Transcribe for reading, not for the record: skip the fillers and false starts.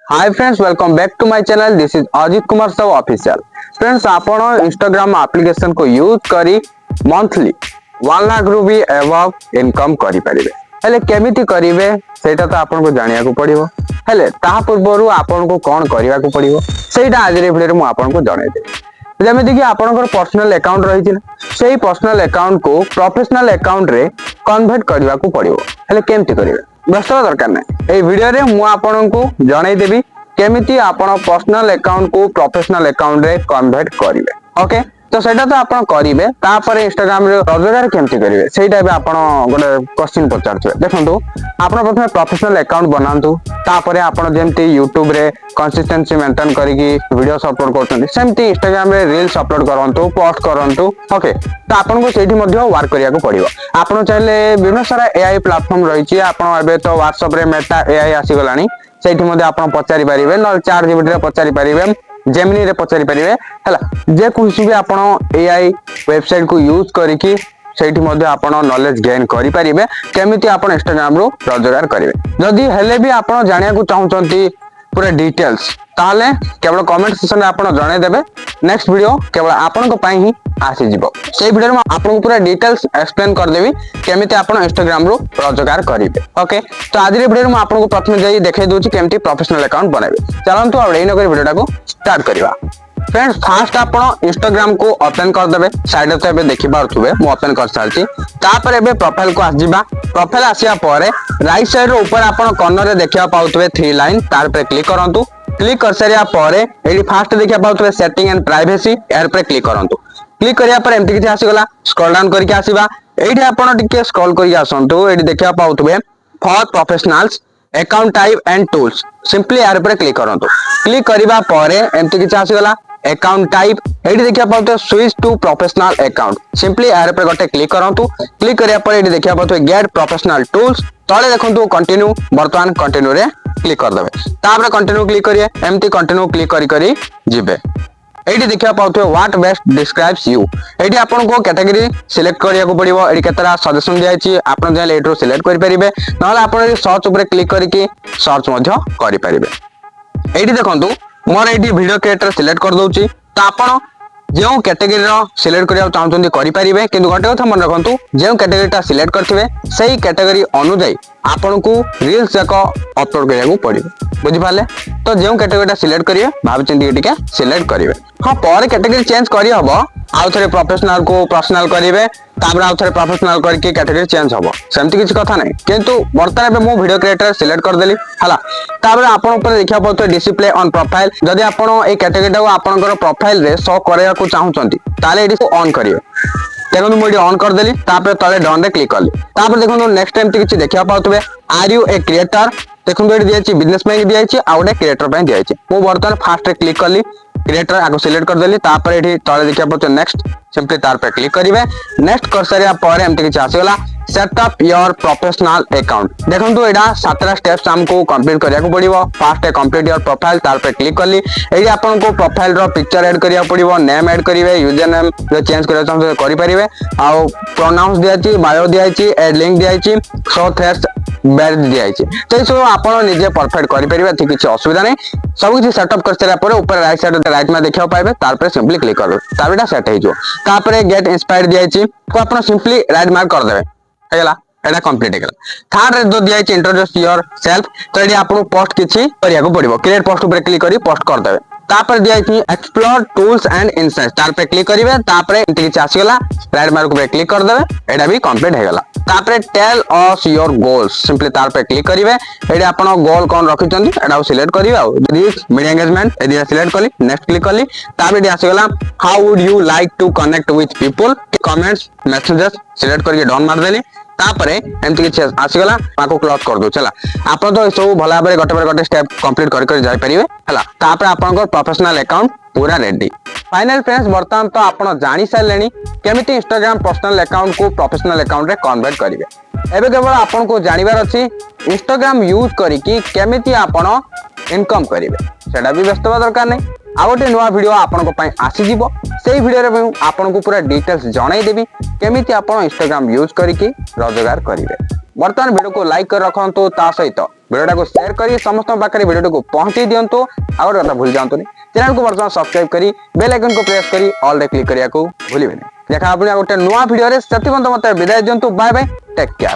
Hi friends, welcome back to my channel. This is Ajit Kumar Sahu official. Friends, आपण Instagram application को use करी monthly 1 lakh रु भी अबव इनकम करि परिबे। हेले केमिति करिवे सेटा तो आपन को जानिया को पड़िबो। हेले ता पूर्वरु आपन को कोन करिवा को पड़िबो सेटा आज रे वीडियो रे मु आपन को जणाइ देबे। जेमिति कि आपनकर पर्सनल अकाउंट रही छिन, सेही पर्सनल अकाउंट को प्रोफेशनल अकाउंट रे कन्वर्ट करिवा को पड़िबो। हेले केमिति करिवे व्यस्त दरकार नहीं। ए वीडियो रे मु आपन को जणाइ देबी केमिति आपण पर्सनल अकाउंट को प्रोफेशनल अकाउंट रे कन्वर्ट करिवे। ओके, तो सेटा तो आपण करिवे। तापर इंस्टाग्राम रे रोजगार केमति करिवे सेटा बे आपण गोटे क्वेश्चन पचारछे। देखंतु, आपण प्रथमे प्रोफेशनल अकाउंट बनांतु, तापर आपण जेमति यूट्यूब रे कंसिस्टेंसी मेंटेन करिकि वीडियोस अपलोड करछन्ती, सेमति इंस्टाग्राम रे रील्स अपलोड करंतु, पोस्ट करंतु। ओके, तो आपण को सेठी मध्ये वर्क करिया को पड़िबो। आपण चाहिले विभिन्न सारा एआई प्लेटफॉर्म रहिछि। आपण एबे तो WhatsApp रे मेटा एआई आसी गलानी, सेठी मध्ये आपण पचारि परिबे, न चैट जीपीटी रे पचारि परिबे, जेमिनी रे पचारि परिबे। हला जे कुछ भी आपण एआई वेबसाइट को यूज करिकि सेठी मध्ये आपण नॉलेज गेन करि परिबे केमिति आपण इंस्टाग्राम रो रोजगार करिवे। जदि हेले भी आपण जानिया को चाहउचंती पूरा डिटेल्स, ताले केवल कमेंट सेक्शन में आपण जणाइ देबे। नेक्स्ट वीडियो केवल आपण को पई ही आसी जिवो। सेही वीडियो में आपण को पूरा डिटेल्स एक्सप्लेन कर देबी केमिति आपण इंस्टाग्राम रो रोजगार करिवे। ओके, तो आज रे वीडियो में आपण को प्रथमे जाई देखाइ दोछि केमिति प्रोफेशनल अकाउंट बनाइबे। चलंतु अब एई नकर वीडियो को स्टार्ट करिवा। फ्रेंड्स, फास्ट आपण इंस्टाग्राम को ओपन कर देबे। साइड तो एबे देखि पारथुबे मु ओपन कर सारछि। तापर एबे प्रोफाइल को आजिबा। प्रोफाइल आसिया परे राइट साइड रो ऊपर आपण कॉर्नर रे देखिया पाउथुबे 3 लाइन, तार पे क्लिक करंतु। क्लिक कर सारिया परे एडी फास्ट देखिया पाउथुबे सेटिंग एंड प्राइवेसी, एर पे क्लिक करंतु। क्लिक करिया पर एमति किछि आसी गला। स्क्रॉल डाउन करके आसीबा। एडी आपण टिके स्क्रॉल करि आसंतु। एडी देखिया पाउथुबे for professionals account type and tools, simply एर पे क्लिक करंतु। क्लिक करिबा परे एमति किछि आसी गला अकाउंट टाइप। एडी देखिया पाउथुबे switch to professional account, simply एर पे गोटे क्लिक करंतु। क्लिक करिया पर एडी देखिया पाउथुबे गेट प्रोफेशनल टूल्स, तळे देखंतु कंटिन्यू, वर्तमान कंटिन्यू रे क्लिक कर देबे। तापर कंटिन्यू क्लिक करिए, एमती कंटिन्यू क्लिक करी करी जिबे। एडी देखिया पाउथुबे व्हाट बेस्ट डिस्क्राइब्स यू। एडी आपन को कैटेगरी सिलेक्ट करिया को पड़िबो। एडी केतरा सजेशन दिया छि, आपन जे एडरो सिलेक्ट करि परिबे, नहले आपन सर्च ऊपर क्लिक करिकि सर्च मध्य करि परिबे। एडी देखंतु मोर एडी वीडियो क्रिएटर सिलेक्ट कर दउछि। तो आपन जो कैटेगरी रो सिलेक्ट करिया चाहउछन्ती करि परिबे, किंतु गोटे कथा मन रखंतु, जो कैटेगरीटा सिलेक्ट करथिबे सेही कैटेगरी अनुଯାयी आपन को रील्स जाक अपलोड करिया को पड़िबो। बुझि पाले? तो जो कैटेगरीटा सिलेक्ट करिए भाबि चिंती टिके सिलेक्ट करिवे। हां, पर कैटेगरी चेंज करि हबो। आउ थरे प्रोफेशनल को पर्सनल करिवे, तापर आउ थरे प्रोफेशनल करके कैटेगरी चेंज हबो। सेमति किछ कथा नै, किंतु वर्तमान बे मो वीडियो क्रिएटर सिलेक्ट कर देली। हला तापर आपन ऊपर देखिया पड़तो डिस्प्ले ऑन प्रोफाइल। जदि आपन ए कैटेगरीटा को आपनकर प्रोफाइल रे शो करया को चाहउचंती, ताले एडी को ऑन करिवे। देखो मुझे ऑन कर देली। तापर तले डन रे क्लिक करली। तापर देखो नेक्स्ट टाइम किछि देखिया पाउतबे आर यू ए क्रिएटर। देखो एडी दियाछि बिजनेस में दियाछि, आ ओडे क्रिएटर पे दियाछि। मु वर्तमान फास्ट रे क्लिक करली, क्रिएटर आगो सिलेक्ट कर देली। तापर एठी तले देखिया पड़तो नेक्स्ट, सिंपली तार पे क्लिक करिवे। नेक्स्ट कर सारिया पर एमति किछि आसीगला set up your professional account. देखंतु एडा 7 स्टेप्स हमको कंप्लीट करिया को पड़िबो। फास्ट कंप्लीट योर प्रोफाइल, तार पे क्लिक करली। एडी आपन को प्रोफाइल रो पिक्चर ऐड करिया पड़िबो, नेम ऐड करिवे, यूजर नेम जो चेंज करिया चाहते करि परिबे। आ प्रोनाउंस दियाछि, बायो दियाछि, ऐड लिंक दियाछि, शो थ्रेड्स बैड दियाछि। तो सब आपन निजे परफेक्ट करि परिबे, ठीक किछि असुविधा नै। सब किछि सेटअप कर सारा पर ऊपर राइट साइड राइट में देखियो पाइबे, तार पे सिंपली क्लिक करबे, तार एटा सेट हे जो। तापर गेट इंस्पायर्ड दियाछि को आपन सिंपली राइट मार्क कर देबे। हेला एटा कंप्लीट हेगला। थर्ड रे जो दियाछि इंट्रोड्यूस योर सेल्फ, तो एडी आपन पोस्ट किछि करिया को पड़िबो। क्रिएट पोस्ट ऊपर क्लिक करी पोस्ट कर देबे। तापर दियाछि एक्सप्लोर टूल्स एंड इनसाइट्स, तार पे क्लिक करिवे। तापर एंटी किछि आसीगला, राइट मार्क ऊपर क्लिक कर देबे, एटा भी कंप्लीट हेगला। तापर tell us your goals, simply तार पे क्लिक करिवे। एडी आपन गोल कोन रखिचंती एटा सिलेक्ट करिवे। आ रीच मीडिया एंगेजमेंट एडी सिलेक्ट कली, नेक्स्ट क्लिक कली। तापर एडी आसीगला how would you like to connect with people, comments messages select करके डन मार देली। तापर एमति किछि आसीगला, माको क्लोज कर दो। चला आपन तो सब भला भाबरे गोटे स्टेप कंप्लीट कर जाय परिवे। हला तापर आपन को प्रोफेशनल अकाउंट पूरा रेडी। फाइनल फ्रेंड्स, वर्तमान तो आपन जानि सारलेनी केमिति इंस्टाग्राम पर्सनल अकाउंट को प्रोफेशनल अकाउंट रे कन्वर्ट करिवे। एबे केवल आपन को जानिबार अछि इंस्टाग्राम यूज करिकि केमिति आपन इनकम करिवे, सेटा भी व्यस्त बा दरकार नै। आ गोटे नुआ वीडियो आपन को पई आसी जिवो। सेही वीडियो रे आपन को पूरा डिटेल्स जणाई देबी केमिति आपन इंस्टाग्राम यूज करिकि रोजगार करिवे। वर्तमान वीडियो को लाइक कर रखंतु ता सहित वीडियो को शेयर करी समस्त पाखरे वीडियो को पहुंची दियंतु आ कथा भूल जांतुनी चैनल को वर्तमान सब्सक्राइब करी बेल आइकन को प्रेस करी ऑल रे क्लिक करिया को भूलिबेनी देखा आपन गोटे नुवा वीडियो रे सेति बंद मते विदाय दियंतु बाय बाय टेक केयर।